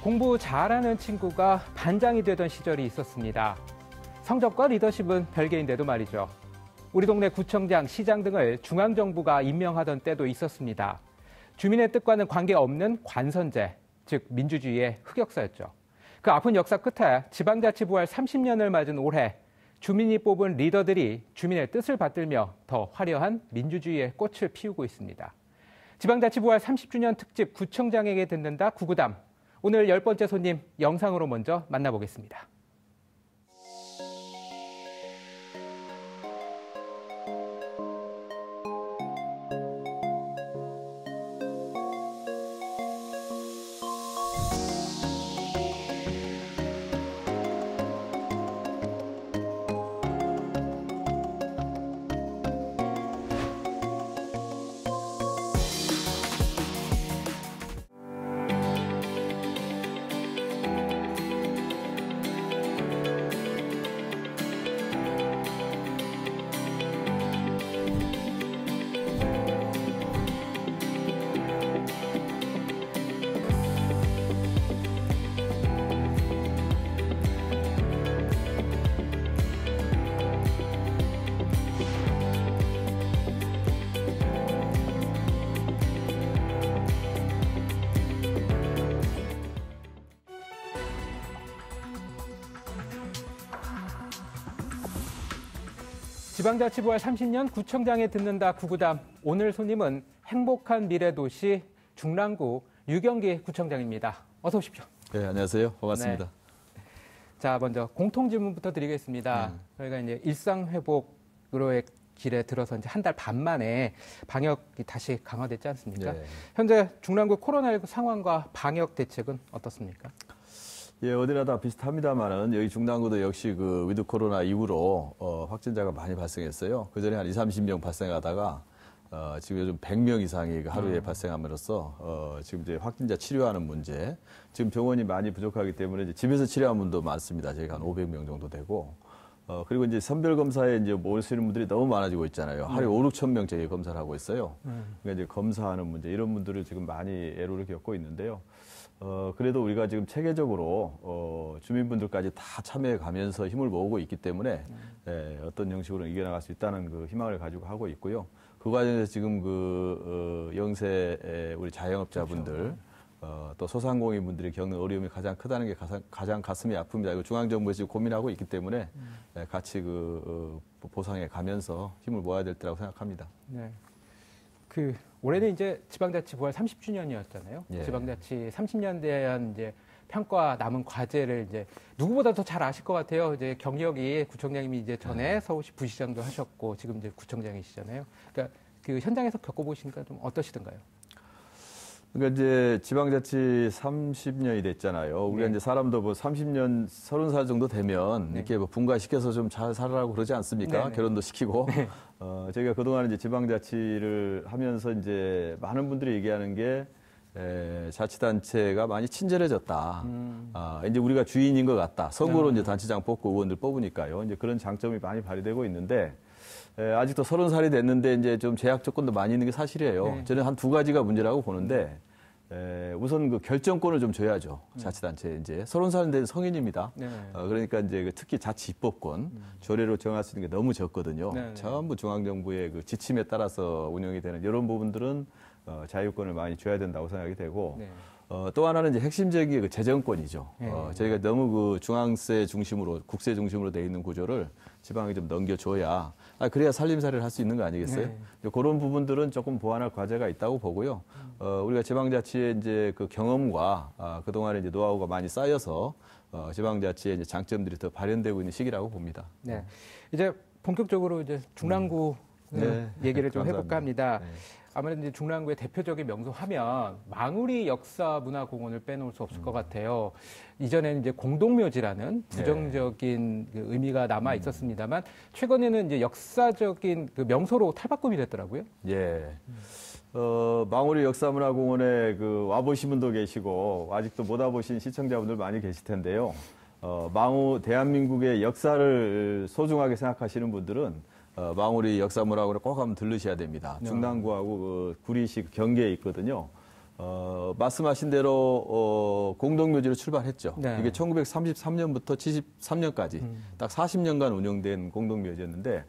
공부 잘하는 친구가 반장이 되던 시절이 있었습니다. 성적과 리더십은 별개인데도 말이죠. 우리 동네 구청장, 시장 등을 중앙정부가 임명하던 때도 있었습니다. 주민의 뜻과는 관계없는 관선제, 즉 민주주의의 흑역사였죠. 그 아픈 역사 끝에 지방자치 부활 30년을 맞은 올해 주민이 뽑은 리더들이 주민의 뜻을 받들며 더 화려한 민주주의의 꽃을 피우고 있습니다. 지방자치 부활 30주년 특집 구청장에게 듣는다 구구담. 오늘 10번째 손님 영상으로 먼저 만나보겠습니다. 지방자치 부활 30년 구청장에 듣는다 구구담. 오늘 손님은 행복한 미래도시 중랑구 유경기 구청장입니다. 어서 오십시오. 네, 안녕하세요. 반갑습니다. 네. 자, 먼저 공통 질문부터 드리겠습니다. 저희가 이제 일상 회복으로의 길에 들어서 이제 한 달 반 만에 방역이 다시 강화됐지 않습니까? 네. 현재 중랑구 코로나19 상황과 방역 대책은 어떻습니까? 예, 어디나 다 비슷합니다만은 여기 중랑구도 역시 그 위드 코로나 이후로 확진자가 많이 발생했어요. 그 전에 한 20, 30명 발생하다가 지금 요즘 100명 이상이 하루에 발생함으로써 지금 이제 확진자 치료하는 문제, 지금 병원이 많이 부족하기 때문에 이제 집에서 치료하는 분도 많습니다. 저희가 한 500명 정도 되고. 그리고 이제 선별 검사에 이제 모이시는 분들이 너무 많아지고 있잖아요. 하루에 5, 6천 명 저희 검사를 하고 있어요. 그러니까 이제 검사하는 문제, 이런 분들을 지금 많이 애로를 겪고 있는데요. 그래도 우리가 지금 체계적으로 주민분들까지 다 참여해 가면서 힘을 모으고 있기 때문에 어떤 형식으로 이겨나갈 수 있다는 그 희망을 가지고 하고 있고요. 그 과정에서 지금 그 영세 우리 자영업자분들, 그렇죠. 또 소상공인분들이 겪는 어려움이 가장 크다는 게 가장 가슴이 아픕니다. 이거 중앙정부에서 지금 고민하고 있기 때문에 같이 그 보상해 가면서 힘을 모아야 될 때라고 생각합니다. 네. 올해는 이제 지방자치 부활 30주년이었잖아요. 예. 지방자치 30년 대한 이제 평가 남은 과제를 이제 누구보다 더 잘 아실 것 같아요. 이제 경력이 구청장님이 이제 전에 서울시 부시장도 하셨고 지금 이제 구청장이시잖아요. 그러니까 그 현장에서 겪어보시니까 좀 어떠시던가요? 그러니까 이제 지방자치 30년이 됐잖아요. 우리가 이제 사람도 뭐 30년, 30살 정도 되면 이렇게 뭐 분가시켜서 좀 잘 살아라고 그러지 않습니까? 결혼도 시키고. 저희가 그동안 이제 지방자치를 하면서 이제 많은 분들이 얘기하는 게 자치단체가 많이 친절해졌다. 이제 우리가 주인인 것 같다. 선거로 이제 단체장 뽑고 의원들 뽑으니까요. 이제 그런 장점이 많이 발휘되고 있는데 아직도 30살이 됐는데 이제 좀 제약 조건도 많이 있는 게 사실이에요. 저는 한 두 가지가 문제라고 보는데 우선 그 결정권을 좀 줘야죠. 자치단체 이제 30살 된 성인입니다. 그러니까 이제 특히 자치입법권 조례로 정할 수 있는 게 너무 적거든요. 전부 중앙정부의 그 지침에 따라서 운영이 되는 이런 부분들은 자유권을 많이 줘야 된다고 생각이 되고. 또 하나는 이제 핵심적인 그 재정권이죠. 저희가 너무 그 중앙세 중심으로, 국세 중심으로 돼 있는 구조를 지방에 좀 넘겨줘야, 그래야 살림살이를 할 수 있는 거 아니겠어요? 그런 부분들은 조금 보완할 과제가 있다고 보고요. 우리가 지방자치의 이제 그 경험과 그동안에 이제 노하우가 많이 쌓여서 지방자치의 이제 장점들이 더 발현되고 있는 시기라고 봅니다. 네. 이제 본격적으로 이제 중랑구 얘기를 좀 해볼까 합니다. 아무래도 이제 중랑구의 대표적인 명소 하면 망우리 역사문화공원을 빼놓을 수 없을 것 같아요. 이전에는 이제 공동묘지라는 부정적인 그 의미가 남아 있었습니다만 최근에는 이제 역사적인 그 명소로 탈바꿈이 됐더라고요. 예. 망우리 역사문화공원에 그 와보신 분도 계시고 아직도 못 와보신 시청자분들 많이 계실 텐데요. 대한민국의 역사를 소중하게 생각하시는 분들은 망우리 역사문화공원에 꼭 한번 들르셔야 됩니다. 중랑구하고 구리시 경계에 있거든요. 말씀하신 대로 공동묘지로 출발했죠. 네. 이게 1933년부터 73년까지 딱 40년간 운영된 공동묘지였는데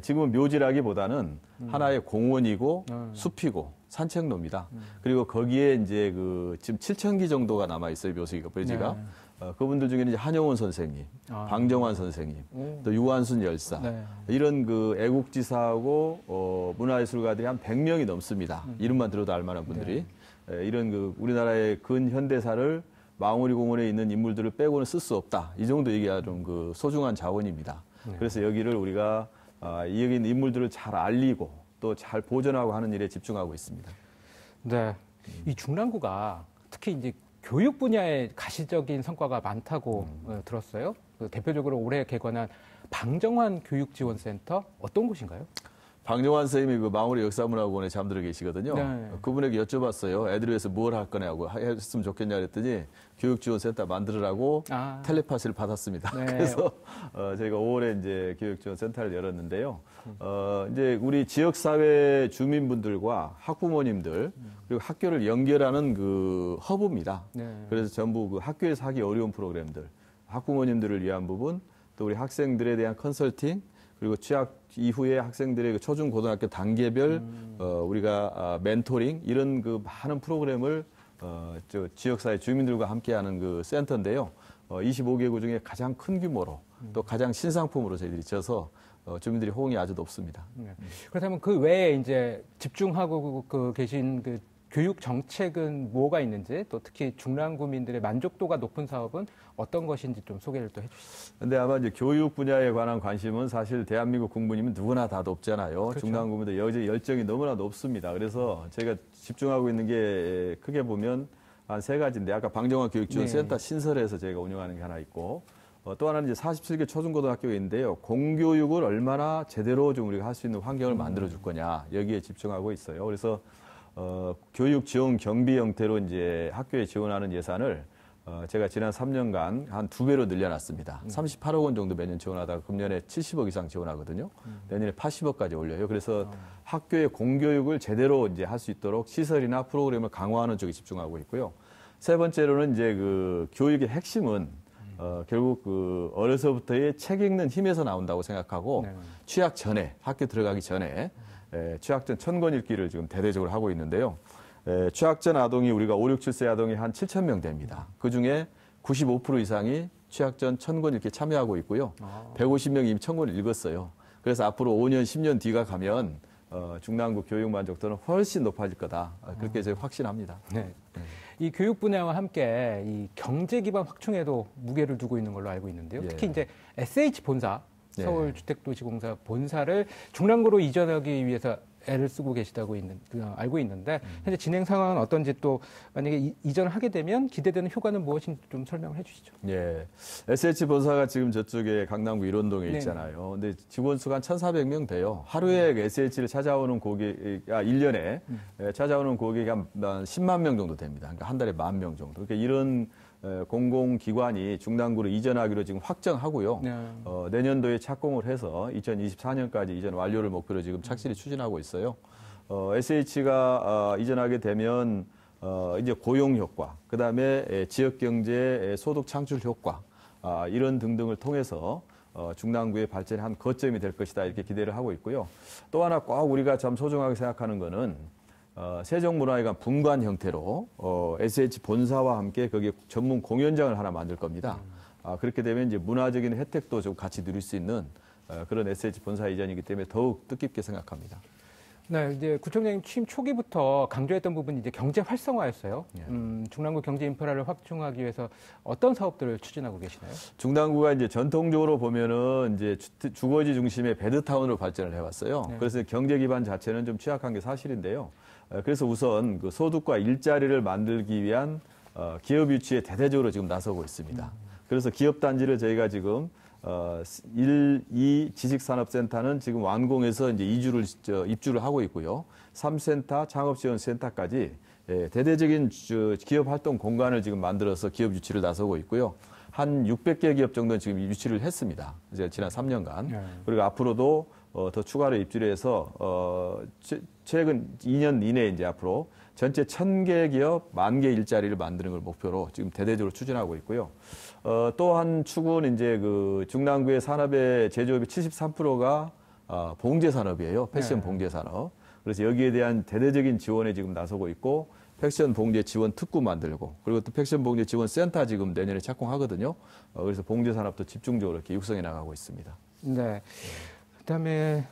지금은 묘지라기보다는 하나의 공원이고 숲이고 산책로입니다. 그리고 거기에 이제 지금 7,000기 정도가 남아 있어요, 묘지가. 네. 그분들 중에는 이제 한용운 선생님, 방정환 선생님, 또 유한순 열사, 네. 이런 애국지사하고 문화예술가들이 한 100명이 넘습니다. 이름만 들어도 알만한 분들이. 네. 이런 우리나라의 근현대사를 망우리 공원에 있는 인물들을 빼고는 쓸 수 없다. 이 정도 얘기가 좀 소중한 자원입니다. 네. 그래서 여기를 우리가 여기 있는 인물들을 잘 알리고 또 잘 보존하고 하는 일에 집중하고 있습니다. 네. 이 중랑구가 특히 이제 교육 분야에 가시적인 성과가 많다고 들었어요. 대표적으로 올해 개관한 방정환 교육지원센터 어떤 곳인가요? 방정환 선생님이 망우리 역사문화공원에 잠들어 계시거든요. 네. 그분에게 여쭤봤어요. 애들 위해서 뭘 할 거냐고 했으면 좋겠냐 그랬더니 교육지원센터 만들으라고 텔레파시를 받았습니다. 네. 그래서 저희가 5월에 이제 교육지원센터를 열었는데요. 이제 우리 지역사회 주민분들과 학부모님들 그리고 학교를 연결하는 허브입니다. 네. 그래서 전부 학교에서 하기 어려운 프로그램들, 학부모님들을 위한 부분, 또 우리 학생들에 대한 컨설팅, 그리고 취학 이후에 학생들의 초중 고등학교 단계별 우리가 멘토링 이런 많은 프로그램을 지역사회 주민들과 함께하는 센터인데요. 25개구 중에 가장 큰 규모로 또 가장 신상품으로 저희들이 져서 주민들이 호응이 아주 높습니다. 네. 그렇다면 그 외에 이제 집중하고 계신 교육 정책은 뭐가 있는지, 또 특히 중랑구민들의 만족도가 높은 사업은 어떤 것인지 좀 소개를 또 해주시죠. 근데 아마 이제 교육 분야에 관한 관심은 사실 대한민국 국민이면 누구나 다 높잖아요. 그렇죠. 중랑구민들 열정이 너무나 높습니다. 그래서 제가 집중하고 있는 게 크게 보면 한 3가지인데, 아까 방정환 교육지원센터 네. 신설해서 제가 운영하는 게 하나 있고, 또 하나는 이제 47개 초중고등학교가 있는데요. 공교육을 얼마나 제대로 좀 우리가 할 수 있는 환경을 만들어 줄 거냐, 여기에 집중하고 있어요. 그래서 교육 지원 경비 형태로 이제 학교에 지원하는 예산을 제가 지난 3년간 한 2배로 늘려놨습니다. 38억 원 정도 매년 지원하다가 금년에 70억 이상 지원하거든요. 내년에 80억까지 올려요. 그래서 학교의 공교육을 제대로 이제 할 수 있도록 시설이나 프로그램을 강화하는 쪽에 집중하고 있고요. 3번째로는 이제 교육의 핵심은 결국 어려서부터의 책 읽는 힘에서 나온다고 생각하고 네. 취학 전에, 학교 들어가기 전에 취학 전 1000권 읽기를 지금 대대적으로 하고 있는데요. 취학 전 아동이 우리가 5, 6, 7세 아동이 한 7,000명 됩니다. 그중에 95% 이상이 취학 전 1000권 읽기에 참여하고 있고요. 150명이 이미 1000권을 읽었어요. 그래서 앞으로 5년, 10년 뒤가 가면 중랑구 교육 만족도는 훨씬 높아질 거다. 그렇게 저희 확신합니다. 네. 이 교육 분야와 함께 이 경제 기반 확충에도 무게를 두고 있는 걸로 알고 있는데요. 특히 이제 SH 본사, 서울주택도시공사 본사를 중랑구로 이전하기 위해서 애를 쓰고 계시다고 알고 있는데 현재 진행 상황은 어떤지, 또 만약에 이전을 하게 되면 기대되는 효과는 무엇인지 좀 설명을 해주시죠. 예, SH 본사가 지금 저쪽에 강남구 일원동에 있잖아요. 근데 직원 수가 한 1,400명 돼요. 하루에 SH를 찾아오는 고객, 1년에 찾아오는 고객이 한 10만 명 정도 됩니다. 그러니까 한 달에 10,000명 정도. 그러니까 이런 공공기관이 중랑구로 이전하기로 지금 확정하고요. 내년도에 착공을 해서 2024년까지 이전 완료를 목표로 지금 착실히 추진하고 있어요. SH가 이전하게 되면 이제 고용 효과, 그다음에 지역 경제 소득 창출 효과 이런 등등을 통해서 중랑구의 발전의 한 거점이 될 것이다, 이렇게 기대를 하고 있고요. 또 하나 꼭 우리가 참 소중하게 생각하는 거는 세종문화회관 분관 형태로 SH 본사와 함께 거기에 전문 공연장을 하나 만들 겁니다. 그렇게 되면 이제 문화적인 혜택도 좀 같이 누릴 수 있는 그런 SH 본사 이전이기 때문에 더욱 뜻깊게 생각합니다. 네, 이제 구청장님 취임 초기부터 강조했던 부분이 이제 경제 활성화였어요. 중랑구 경제 인프라를 확충하기 위해서 어떤 사업들을 추진하고 계시나요? 중랑구가 이제 전통적으로 보면은 이제 주거지 중심의 베드타운으로 발전을 해왔어요. 네. 그래서 경제 기반 자체는 좀 취약한 게 사실인데요. 그래서 우선 소득과 일자리를 만들기 위한 기업 유치에 대대적으로 지금 나서고 있습니다. 그래서 기업 단지를 저희가 지금 1, 2 지식산업센터는 지금 완공해서 이제 입주를 하고 있고요. 3센터, 창업지원센터까지 대대적인 기업 활동 공간을 지금 만들어서 기업 유치를 나서고 있고요. 한 600개 기업 정도는 지금 유치를 했습니다. 이제 지난 3년간. 그리고 앞으로도 더 추가로 입주를 해서 최근 2년 이내에 이제 앞으로 전체 1,000개 기업 10,000개 일자리를 만드는 걸 목표로 지금 대대적으로 추진하고 있고요. 또 한 축은 이제 그 중랑구의 산업의 제조업의 73%가 봉제 산업이에요. 패션 봉제 산업. 그래서 여기에 대한 대대적인 지원에 지금 나서고 있고 패션 봉제 지원 특구 만들고 그리고 또 패션 봉제 지원 센터 지금 내년에 착공하거든요. 그래서 봉제 산업도 집중적으로 이렇게 육성해 나가고 있습니다. 네. 그다음에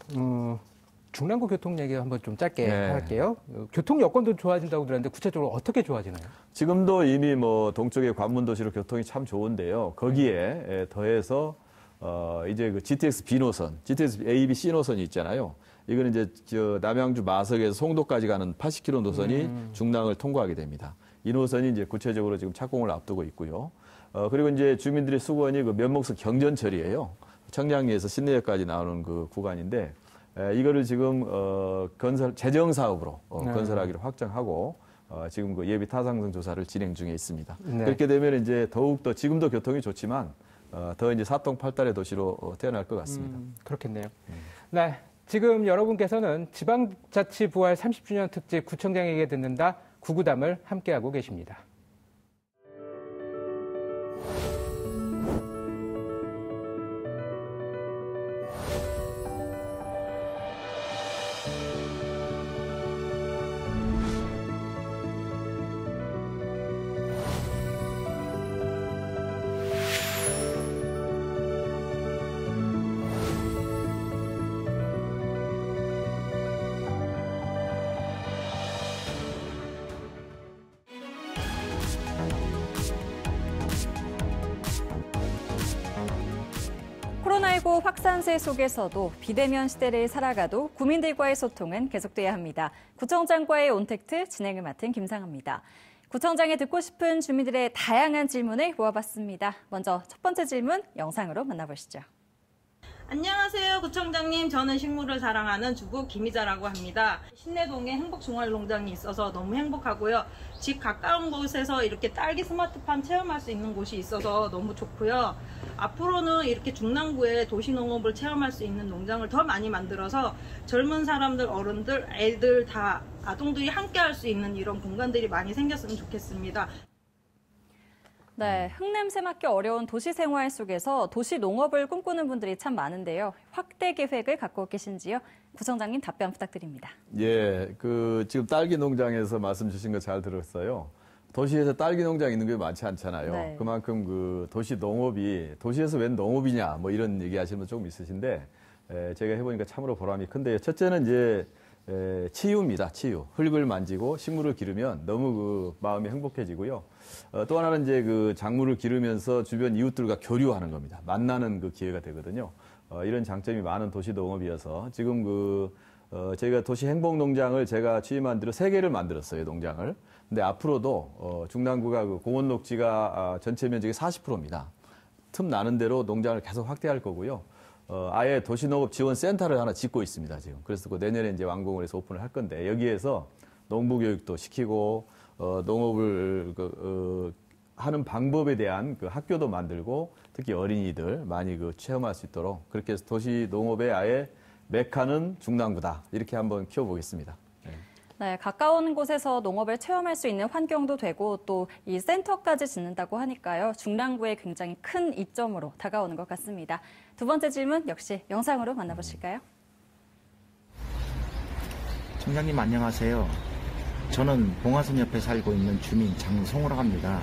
중랑구 교통 얘기 한번 좀 짧게 할게요. 교통 여건도 좋아진다고 들었는데 구체적으로 어떻게 좋아지나요? 지금도 이미 뭐 동쪽의 관문 도시로 교통이 참 좋은데요. 거기에 더해서 이제 그 GTX B 노선, GTX A, B, C 노선이 있잖아요. 이거는 이제 저 남양주 마석에서 송도까지 가는 80km 노선이 중랑을 통과하게 됩니다. 이 노선이 이제 구체적으로 지금 착공을 앞두고 있고요. 그리고 이제 주민들의 수건이 그 면목석 경전철이에요. 청량리에서 신내역까지 나오는 그 구간인데 이거를 지금 재정 사업으로 건설하기로 확정하고 지금 그 예비 타당성 조사를 진행 중에 있습니다. 네. 그렇게 되면 이제 더욱 더 지금도 교통이 좋지만 더 이제 사통팔달의 도시로 태어날 것 같습니다. 그렇겠네요. 네. 지금 여러분께서는 지방자치 부활 30주년 특집 구청장에게 듣는다 구구담을 함께하고 계십니다. 코로나19 확산세 속에서도 비대면 시대를 살아가도 국민들과의 소통은 계속돼야 합니다. 구청장과의 온택트 진행을 맡은 김상아입니다. 구청장에 듣고 싶은 주민들의 다양한 질문을 모아봤습니다. 먼저 첫 번째 질문 영상으로 만나보시죠. 안녕하세요, 구청장님. 저는 식물을 사랑하는 주부 김희자라고 합니다. 신내동에 행복종합농장이 있어서 너무 행복하고요. 집 가까운 곳에서 이렇게 딸기 스마트팜 체험할 수 있는 곳이 있어서 너무 좋고요. 앞으로는 이렇게 중랑구에 도시농업을 체험할 수 있는 농장을 더 많이 만들어서 젊은 사람들, 어른들, 애들 다 아동들이 함께 할 수 있는 이런 공간들이 많이 생겼으면 좋겠습니다. 네, 흙냄새 맡기 어려운 도시 생활 속에서 도시 농업을 꿈꾸는 분들이 참 많은데요. 확대 계획을 갖고 계신지요? 구청장님 답변 부탁드립니다. 예, 지금 딸기 농장에서 말씀 주신 거 잘 들었어요. 도시에서 딸기 농장 있는 게 많지 않잖아요. 네. 그만큼 도시 농업이 도시에서 웬 농업이냐 뭐 이런 얘기 하시는 분 조금 있으신데 제가 해보니까 참으로 보람이 큰데요. 첫째는 이제 치유입니다. 치유. 흙을 만지고 식물을 기르면 너무 마음이 행복해지고요. 또 하나는 이제 작물을 기르면서 주변 이웃들과 교류하는 겁니다. 만나는 기회가 되거든요. 이런 장점이 많은 도시 농업이어서 지금 저희가 도시 행복농장을 제가 취임한 뒤로 3개를 만들었어요, 농장을. 근데 앞으로도 중랑구가 공원 녹지가 전체 면적이 40%입니다. 틈 나는 대로 농장을 계속 확대할 거고요. 아예 도시농업 지원센터를 하나 짓고 있습니다, 지금. 그래서 내년에 이제 완공을 해서 오픈을 할 건데, 여기에서 농부 교육도 시키고, 농업을, 하는 방법에 대한 학교도 만들고, 특히 어린이들 많이 체험할 수 있도록, 그렇게 해서 도시농업의 아예 메카는 중랑구다. 이렇게 한번 키워보겠습니다. 네, 가까운 곳에서 농업을 체험할 수 있는 환경도 되고 또 이 센터까지 짓는다고 하니까요. 중랑구에 굉장히 큰 이점으로 다가오는 것 같습니다. 두 번째 질문 역시 영상으로 만나보실까요? 청장님 안녕하세요. 저는 봉화산 옆에 살고 있는 주민 장성호라고 합니다.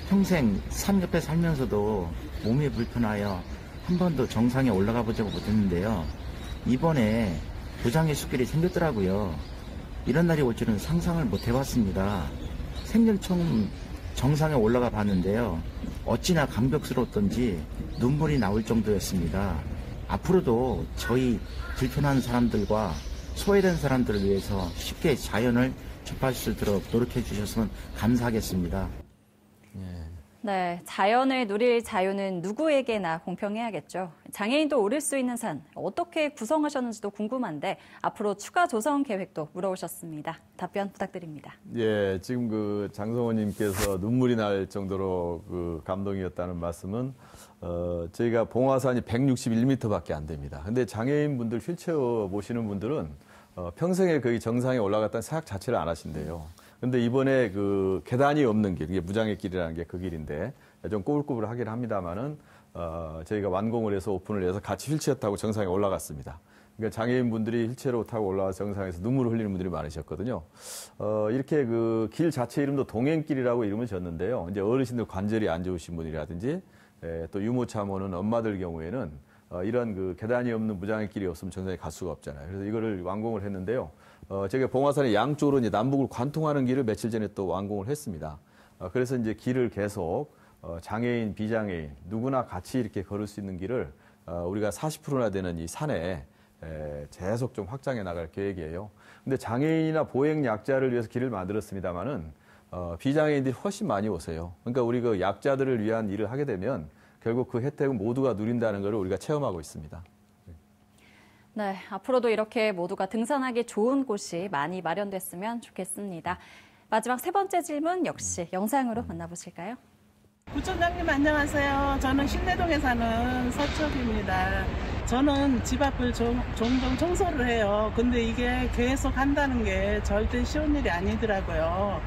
평생 산 옆에 살면서도 몸이 불편하여 한 번도 정상에 올라가 보지 못했는데요. 이번에 도장의 숲길이 생겼더라고요. 이런 날이 올 줄은 상상을 못 해봤습니다. 생전 처음 정상에 올라가 봤는데요. 어찌나 감격스러웠던지 눈물이 나올 정도였습니다. 앞으로도 저희 불편한 사람들과 소외된 사람들을 위해서 쉽게 자연을 접할 수 있도록 노력해 주셨으면 감사하겠습니다. 네, 자연을 누릴 자유는 누구에게나 공평해야겠죠. 장애인도 오를 수 있는 산 어떻게 구성하셨는지도 궁금한데 앞으로 추가 조성 계획도 물어오셨습니다. 답변 부탁드립니다. 예, 지금 그 장성호님께서 눈물이 날 정도로 그 감동이었다는 말씀은 저희가 봉화산이 161m밖에 안 됩니다. 근데 장애인분들 휠체어 모시는 분들은 평생에 거의 정상에 올라갔다는 생각 자체를 안 하신대요. 근데 이번에 그 계단이 없는 길, 이게 무장의 길이라는 게 그 길인데 좀 꼬불꼬불하긴 합니다만은 저희가 완공을 해서 오픈을 해서 같이 휠체어 타고 정상에 올라갔습니다. 그러니까 장애인분들이 휠체어로 타고 올라와서 정상에서 눈물을 흘리는 분들이 많으셨거든요. 이렇게 그 길 자체 이름도 동행길이라고 이름을 졌는데요. 이제 어르신들 관절이 안 좋으신 분이라든지 또 유모차 모는 엄마들 경우에는 이런 그 계단이 없는 무장의 길이 없으면 정상에 갈 수가 없잖아요. 그래서 이거를 완공을 했는데요. 저희가 봉화산의 양쪽으로 이제 남북을 관통하는 길을 며칠 전에 또 완공을 했습니다. 그래서 이제 길을 계속 장애인, 비장애인 누구나 같이 이렇게 걸을 수 있는 길을 우리가 40%나 되는 이 산에 계속 좀 확장해 나갈 계획이에요. 근데 장애인이나 보행 약자를 위해서 길을 만들었습니다만은 비장애인들이 훨씬 많이 오세요. 그러니까 우리 그 약자들을 위한 일을 하게 되면 결국 그 혜택은 모두가 누린다는 것을 우리가 체험하고 있습니다. 네, 앞으로도 이렇게 모두가 등산하기 좋은 곳이 많이 마련됐으면 좋겠습니다. 마지막 세 번째 질문 역시 영상으로 만나보실까요? 구청장님 안녕하세요. 저는 신내동에 사는 서초입니다. 저는 집 앞을 종종 청소를 해요. 근데 이게 계속 한다는 게 절대 쉬운 일이 아니더라고요.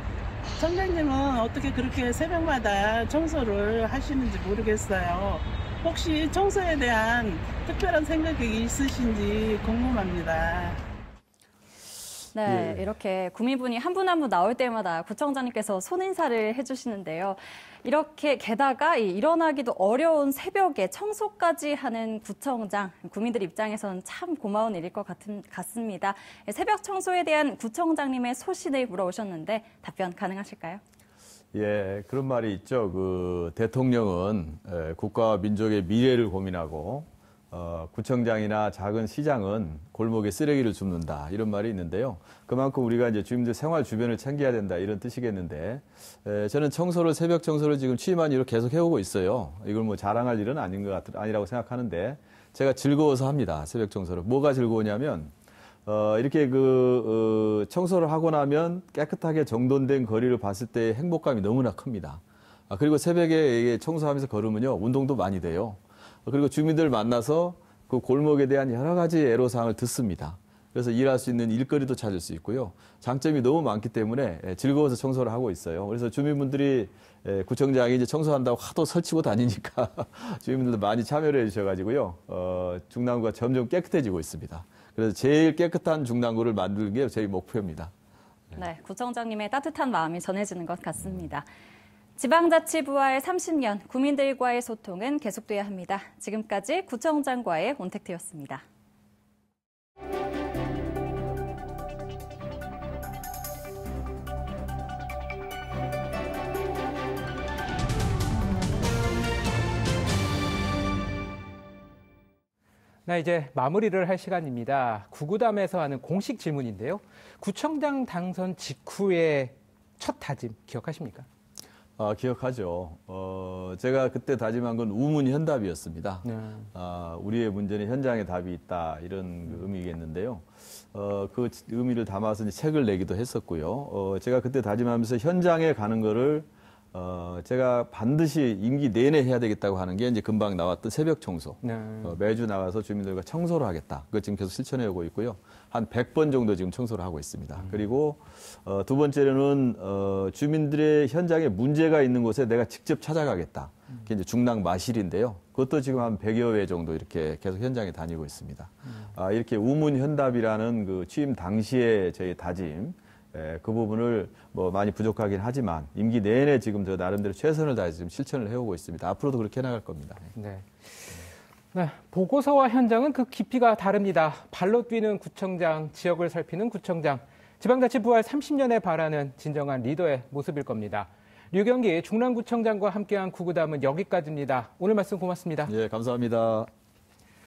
청장님은 어떻게 그렇게 새벽마다 청소를 하시는지 모르겠어요. 혹시 청소에 대한 특별한 생각이 있으신지 궁금합니다. 네, 이렇게 구민분이 한 분 한 분 나올 때마다 구청장님께서 손인사를 해주시는데요. 이렇게 게다가 일어나기도 어려운 새벽에 청소까지 하는 구청장, 구민들 입장에서는 참 고마운 일일 것 같습니다. 새벽 청소에 대한 구청장님의 소신을 물어오셨는데 답변 가능하실까요? 예, 그런 말이 있죠. 그 대통령은 국가와 민족의 미래를 고민하고 구청장이나 작은 시장은 골목에 쓰레기를 줍는다 이런 말이 있는데요. 그만큼 우리가 이제 주민들 생활 주변을 챙겨야 된다 이런 뜻이겠는데 저는 새벽 청소를 지금 취임한 이후로 계속 해오고 있어요. 이걸 뭐 자랑할 일은 아니라고 생각하는데 제가 즐거워서 합니다. 새벽 청소를. 뭐가 즐거우냐면 이렇게 청소를 하고 나면 깨끗하게 정돈된 거리를 봤을 때 행복감이 너무나 큽니다. 그리고 새벽에 청소하면서 걸으면요 운동도 많이 돼요. 그리고 주민들 만나서 그 골목에 대한 여러 가지 애로사항을 듣습니다. 그래서 일할 수 있는 일거리도 찾을 수 있고요. 장점이 너무 많기 때문에 즐거워서 청소를 하고 있어요. 그래서 주민분들이 구청장이 이제 청소한다고 하도 설치고 다니니까 주민분들도 많이 참여를 해주셔가지고요. 중랑구가 점점 깨끗해지고 있습니다. 그래서 제일 깨끗한 중랑구를 만드는 게 저희 목표입니다. 네, 구청장님의 따뜻한 마음이 전해지는 것 같습니다. 지방자치부와의 30년, 구민들과의 소통은 계속돼야 합니다. 지금까지 구청장과의 온택트였습니다. 네, 이제 마무리를 할 시간입니다. 구구담에서 하는 공식 질문인데요. 구청장 당선 직후의 첫 다짐 기억하십니까? 기억하죠. 제가 그때 다짐한 건 우문현답이었습니다. 우리의 문제는 현장에 답이 있다 이런 의미겠는데요. 그 의미를 담아서 이제 책을 내기도 했었고요. 제가 그때 다짐하면서 현장에 가는 거를 제가 반드시 임기 내내 해야 되겠다고 하는 게 이제 금방 나왔던 새벽 청소. 매주 나가서 주민들과 청소를 하겠다. 그거 지금 계속 실천해 오고 있고요. 한 100번 정도 지금 청소를 하고 있습니다. 그리고 두 번째로는 주민들의 현장에 문제가 있는 곳에 내가 직접 찾아가겠다. 그게 이제 중랑 마실인데요. 그것도 지금 한 100여 회 정도 이렇게 계속 현장에 다니고 있습니다. 이렇게 우문현답이라는 그 취임 당시에 저희 다짐, 그 부분을 뭐 많이 부족하긴 하지만 임기 내내 지금 저 나름대로 최선을 다해서 지금 실천을 해오고 있습니다. 앞으로도 그렇게 해나갈 겁니다. 네. 네, 보고서와 현장은 그 깊이가 다릅니다. 발로 뛰는 구청장, 지역을 살피는 구청장, 지방자치 부활 30년에 바라는 진정한 리더의 모습일 겁니다. 류경기 중랑구청장과 함께한 구구담은 여기까지입니다. 오늘 말씀 고맙습니다. 예, 감사합니다.